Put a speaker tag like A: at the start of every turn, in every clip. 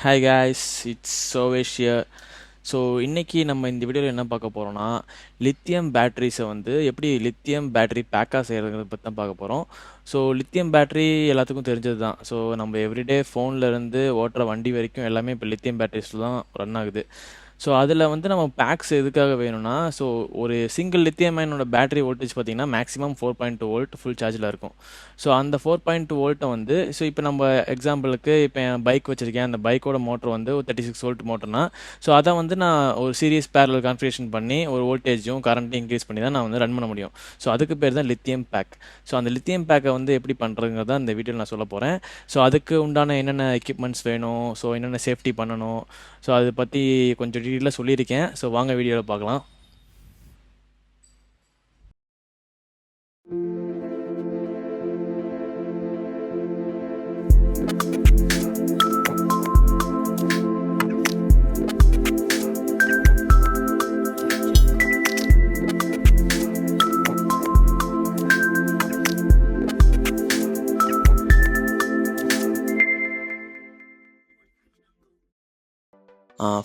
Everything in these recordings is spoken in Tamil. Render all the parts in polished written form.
A: Hi guys, it's Sovesh here. So இன்றைக்கி நம்ம இந்த வீடியோவில் என்ன பார்க்க போகிறோம்னா லித்தியம் பேட்டரிஸை வந்து எப்படி லித்தியம் பேட்டரி பேக்காக செய்கிறத பற்றி தான் பார்க்க போகிறோம். ஸோ லித்தியம் பேட்டரி எல்லாத்துக்கும் தெரிஞ்சது தான். ஸோ நம்ம எவ்ரிடே ஃபோன்லேருந்து ஓட்டுற வண்டி வரைக்கும் எல்லாமே இப்போ லித்தியம் பேட்டரிஸில் தான் ரன் ஆகுது. ஸோ அதில் வந்து நம்ம பேக்ஸ் எதுக்காக வேணும்னா, ஸோ ஒரு சிங்கிள் லித்தியம் அயனோட பேட்டரி வோல்டேஜ் பார்த்தீங்கன்னா மேக்ஸிமம் 4.2 வோல்ட் ஃபுல் சார்ஜில் இருக்கும். ஸோ அந்த 4.2 வோல்ட்டை வந்து ஸோ இப்போ நம்ம எக்ஸாம்பிளுக்கு இப்போ என் பைக் வச்சுருக்கேன். அந்த பைக்கோட மோட்டர் வந்து ஒரு 36 வோல்ட் மோட்டர்னா, ஸோ அதை வந்து நான் ஒரு சீரியஸ் பேரலல் கான்ஃபிகரேஷன் பண்ணி ஒரு வோல்டேஜும் கரண்ட்டையும் இன்க்ரீஸ் பண்ணி தான் நான் வந்து ரன் பண்ண முடியும். ஸோ அதுக்கு பேர் தான் லித்தியம் பேக். ஸோ அந்த லித்தியம் பேக்கை வந்து எப்படி பண்ணுறதுங்கிறத இந்த வீடியோவில் நான் சொல்ல போகிறேன். ஸோ அதுக்கு உண்டான என்னென்ன எக்யூப்மெண்ட்ஸ் வேணும், ஸோ என்னென்ன சேஃப்டி பண்ணணும், ஸோ அதை பற்றி கொஞ்சம் டீட்டெயிலாக சொல்லியிருக்கேன். ஸோ வாங்க வீடியோவில் பார்க்கலாம்.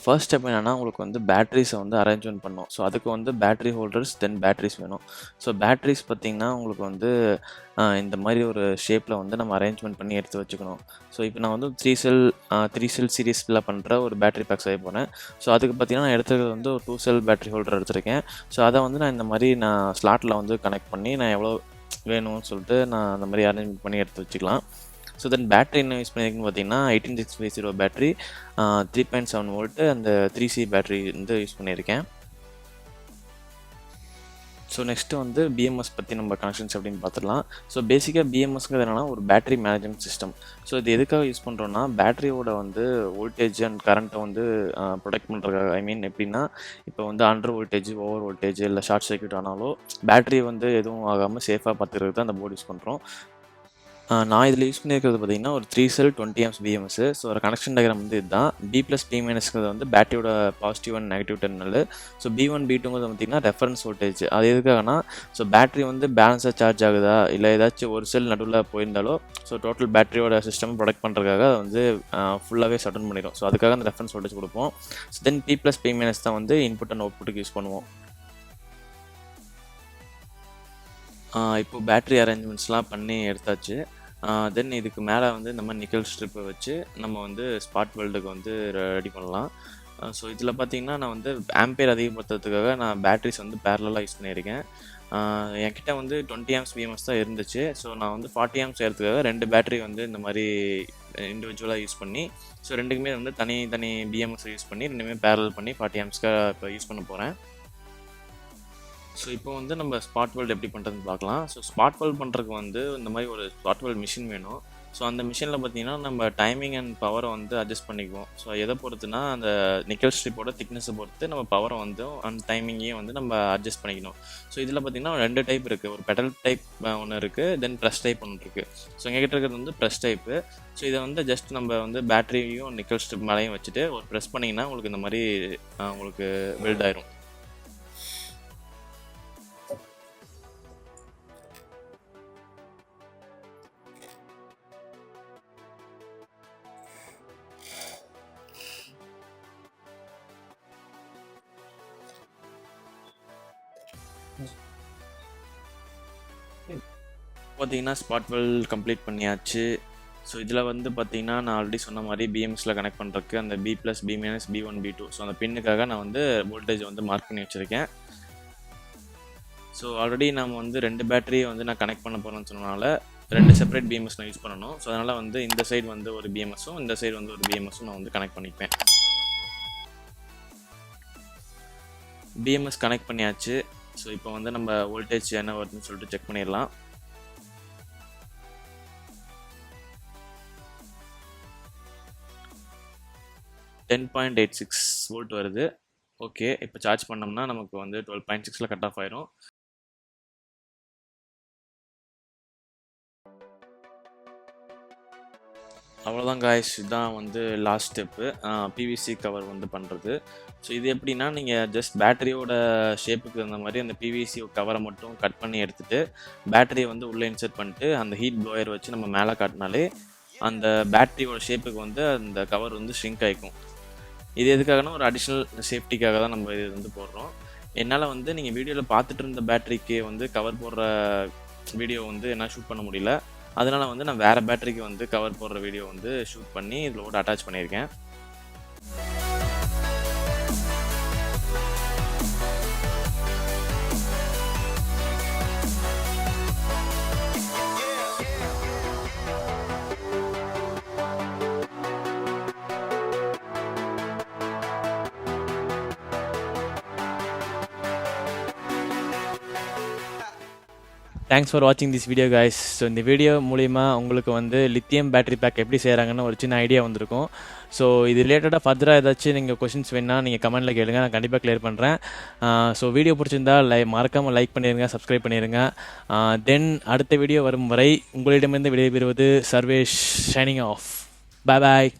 A: ஃபர்ஸ்ட் ஸ்டெப் என்னென்னா, உங்களுக்கு வந்து பேட்டரிஸை வந்து அரேஞ்ச்மெண்ட் பண்ணணும். ஸோ அதுக்கு வந்து பேட்டரி ஹோல்டர்ஸ் தென் பேட்டரிஸ் வேணும். ஸோ பேட்டரிஸ் பார்த்திங்கன்னா உங்களுக்கு வந்து இந்த மாதிரி ஒரு ஷேப்பில் வந்து நம்ம அரேஞ்ச்மெண்ட் பண்ணி எடுத்து வச்சுக்கணும். ஸோ இப்போ நான் வந்து த்ரீ செல் சீரீஸில் பண்ணுற ஒரு பேட்டரி பேக் செய்ய போகிறேன். ஸோ அதுக்கு பார்த்திங்கன்னா நான் எடுத்துக்கிறது வந்து ஒரு 2 செல் பேட்டரி ஹோல்டர் எடுத்திருக்கேன். ஸோ அதை வந்து நான் இந்த மாதிரி ஸ்லாட்டில் வந்து கனெக்ட் பண்ணி நான் எவ்வளோ வேணும்னு சொல்லிட்டு நான் அந்த மாதிரி அரேஞ்ச்மெண்ட் பண்ணி எடுத்து வச்சுக்கலாம். ஸோ தென் பேட்டரி என்ன யூஸ் பண்ணியிருக்குன்னு பார்த்தீங்கன்னா 18650 பேட்டரி, 3.7 வோல்ட்டு அந்த 3C பேட்டரி வந்து யூஸ் பண்ணியிருக்கேன். ஸோ நெக்ஸ்ட்டு வந்து பிஎம்எஸ் பற்றி நம்ம கனெக்ஷன்ஸ் அப்படின்னு பார்த்துடலாம். ஸோ பேசிக்காக பிஎம்எஸ்ங்கிறது என்னென்னா ஒரு பேட்டரி மேனேஜ்மெண்ட் சிஸ்டம். ஸோ இது எதுக்காக யூஸ் பண்ணுறோன்னா, பேட்டரியோட வந்து வோல்டேஜ் அண்ட் கரண்ட்டை வந்து ப்ரொடெக்ட் பண்ணுறதுக்காக. ஐ மீன் எப்படின்னா, இப்போ வந்து அண்டர் வோல்டேஜ், ஓவர் வோல்டேஜ் இல்லை ஷார்ட் சர்க்யூட் ஆனாலோ பேட்டரி வந்து எதுவும் ஆகாமல் சேஃபாக பார்த்துக்கிறதுக்கு தான் அந்த போர்டு யூஸ் பண்ணுறோம். நான் இதில் யூஸ் பண்ணியிருக்கிறது பார்த்திங்கன்னா ஒரு 3 செல் 20 amps பிஎம்எஸ். ஸோ ஒரு கனெக்ஷன் டயக்ராம் வந்து இதுதான். B+B- வந்து பேட்டரியோட positive and negative terminal. So B1 B2ங்கிறது பார்த்திங்கன்னா ரெஃபரன்ஸ் வோல்டேஜ். அது எதுக்காகனா, ஸோ பேட்டரி வந்து பேலன்ஸாக சார்ஜ் ஆகுதா இல்லை ஏதாச்சும் ஒரு செல் நடுவில் போயிருந்தாலோ ஸோ டோட்டல் பேட்டரியோட சிஸ்டம் ப்ரொடெக்ட் பண்ணுறதுக்காக அது வந்து ஃபுல்லாகவே ஷட் டவுன் பண்ணிடும். ஸோ அதுக்காக அந்த ரெஃபரன்ஸ் வோல்டேஜ் கொடுப்போம். ஸோ தென் P+P- தான் வந்து இன்புட் அண்ட் அவுட்புட்டுக்கு யூஸ் பண்ணுவோம். இப்போ பேட்டரி அரேஞ்ச்மெண்ட்ஸ்லாம் பண்ணி எடுத்தாச்சு. தென் இதுக்கு மேலே வந்து இந்த மாதிரி நிக்கல் ஸ்ட்ரிப்பை வச்சு நம்ம வந்து ஸ்பாட் வெல்டுக்கு வந்து ரெடி பண்ணலாம். ஸோ இதில் பார்த்திங்கன்னா நான் வந்து ஆம்பியர் அதிகப்படுத்துறதுக்காக நான் பேட்டரிஸ் வந்து பேரலாக யூஸ் பண்ணியிருக்கேன். என்கிட்ட வந்து 20 amps பிஎம்எஸ் தான் இருந்துச்சு. ஸோ நான் வந்து 40 amps செய்கிறதுக்காக 2 பேட்டரி வந்து இந்த மாதிரி இண்டிவிஜுவலாக யூஸ் பண்ணி, ஸோ ரெண்டுக்குமே வந்து தனி பிஎம்எஸ் யூஸ் பண்ணி ரெண்டுமே பேரல் பண்ணி 40 amps-க்காக இப்போ யூஸ் பண்ண போகிறேன். ஸோ இப்போ வந்து நம்ம ஸ்பாட் வெல்ட் எப்படி பண்ணுறதுன்னு பார்க்கலாம். ஸோ ஸ்பாட் வெல்ட் பண்ணுறதுக்கு வந்து இந்த மாதிரி ஒரு ஸ்பாட் வெல்ட் மிஷின் வேணும். ஸோ அந்த மிஷினில் பார்த்தீங்கன்னா நம்ம டைமிங் அண்ட் பவரை வந்து அட்ஜஸ்ட் பண்ணிக்குவோம். ஸோ எதை பொறுத்துனா, அந்த நிக்கல் ஸ்ட்ரிப்போட திக்னஸை பொறுத்து நம்ம பவரை வந்து அந்த டைமிங்கையும் வந்து நம்ம அட்ஜஸ்ட் பண்ணிக்கணும். ஸோ இதில் பார்த்தீங்கன்னா 2 டைப் இருக்குது. ஒரு பெடல் டைப் ஒன்று இருக்குது, தென் ப்ரெஸ் டைப் ஒன்று இருக்குது. ஸோ எங்ககிட்ட இருக்கிறது வந்து ப்ரெஸ் டைப்பு. ஸோ இதை வந்து ஜஸ்ட் நம்ம வந்து பேட்டரியும் நிக்கல் ஸ்ட்ரிப் மேலேயும் வச்சுட்டு ஒரு ப்ரெஸ் பண்ணிங்கன்னா உங்களுக்கு இந்த மாதிரி உங்களுக்கு வெல்ட் ஆயிரும். பார்த்தீங்கன்னா ஸ்பாட் வெல்ட் கம்ப்ளீட் பண்ணியாச்சு. ஸோ இதில் வந்து பார்த்திங்கன்னா நான் ஆல்ரெடி சொன்ன மாதிரி பிஎம்எஸில் கனெக்ட் பண்ணுறதுக்கு அந்த B+B- B1 B2 ஸோ அந்த பின்னுக்காக நான் வந்து வோல்டேஜ் வந்து மார்க் பண்ணி வச்சுருக்கேன். ஸோ ஆல்ரெடி நம்ம வந்து 2 பேட்டரியை வந்து நான் கனெக்ட் பண்ண போகிறேன்னு சொன்னனால 2 செப்பரேட் பிஎம்எஸ் நான் யூஸ் பண்ணணும். ஸோ அதனால் வந்து இந்த சைடு வந்து ஒரு பிஎம்எஸும் இந்த சைடு வந்து ஒரு பிஎம்எஸும் நான் வந்து கனெக்ட் பண்ணிப்பேன். பிஎம்எஸ் கனெக்ட் பண்ணியாச்சு. ஸோ இப்போ வந்து நம்ம வோல்டேஜ் என்ன வருதுன்னு சொல்லிட்டு செக் பண்ணிடலாம். $10.86 வோல்ட் வருது. ஓகே, இப்போ சார்ஜ் பண்ணோம்னா நமக்கு வந்து 12.6ல் கட் ஆஃப் ஆயிரும். அவ்வளோதான் காய்ஸ், இதுதான் வந்து லாஸ்ட் ஸ்டெப்பு, பிவிசி கவர் வந்து பண்ணுறது. ஸோ இது எப்படின்னா, நீங்கள் ஜஸ்ட் பேட்டரியோட ஷேப்புக்கு தகுந்த மாதிரி அந்த பிவிசி கவரை மட்டும் கட் பண்ணி எடுத்துகிட்டு பேட்டரியை வந்து உள்ளே இன்சர்ட் பண்ணிட்டு அந்த ஹீட் ப்ளோயர் வச்சு நம்ம மேலே காட்டினாலே ஸோ பேட்டரி வந்து உள்ளே இன்சர்ட் ஆகிடும். ஸோ இதுதான் வந்து அந்த பேட்டரியோட ஷேப்புக்கு வந்து அந்த கவர் வந்து ஷ்ரிங்க் ஆகிக்கும். இது எதுக்காகனா ஒரு அடிஷ்னல் சேஃப்டிக்காக தான் நம்ம இது வந்து போடுறோம். என்னால் வந்து நீங்கள் வீடியோவில் பார்த்துட்டு இருந்த பேட்டரிக்கு வந்து கவர் போடுற வீடியோ வந்து என்னால் ஷூட் பண்ண முடியல. அதனால் வந்து நான் வேறு பேட்டரிக்கு வந்து கவர் போடுற வீடியோ வந்து ஷூட் பண்ணி இதில் அட்டாச் பண்ணியிருக்கேன்.
B: தேங்க்ஸ் ஃபார் வாட்சிங் திஸ் வீடியோ கைஸ். ஸோ இந்த வீடியோ மூலிமா உங்களுக்கு வந்து லித்தியம் பேட்டரி பேக் எப்படி செய்கிறாங்கன்னு ஒரு சின்ன ஐடியா வந்திருக்கும். ஸோ இது ரிலேட்டடாக ஃபர்தராக ஏதாச்சும் நீங்கள் கொஷின்ஸ் வேணால் நீங்கள் கமெண்ட்டில் கேளுங்க, நான் கண்டிப்பாக கிளியர் பண்ணுறேன். ஸோ வீடியோ பிடிச்சிருந்தா மறக்காமல் லைக் பண்ணிடுங்க, சப்ஸ்கிரைப் பண்ணிடுங்க. தென் அடுத்த வீடியோ வரும் வரை உங்களிடமிருந்து விடைபெறுவது சர்வேஷ் ஷைனிங் ஆஃப். பாய் பாய்.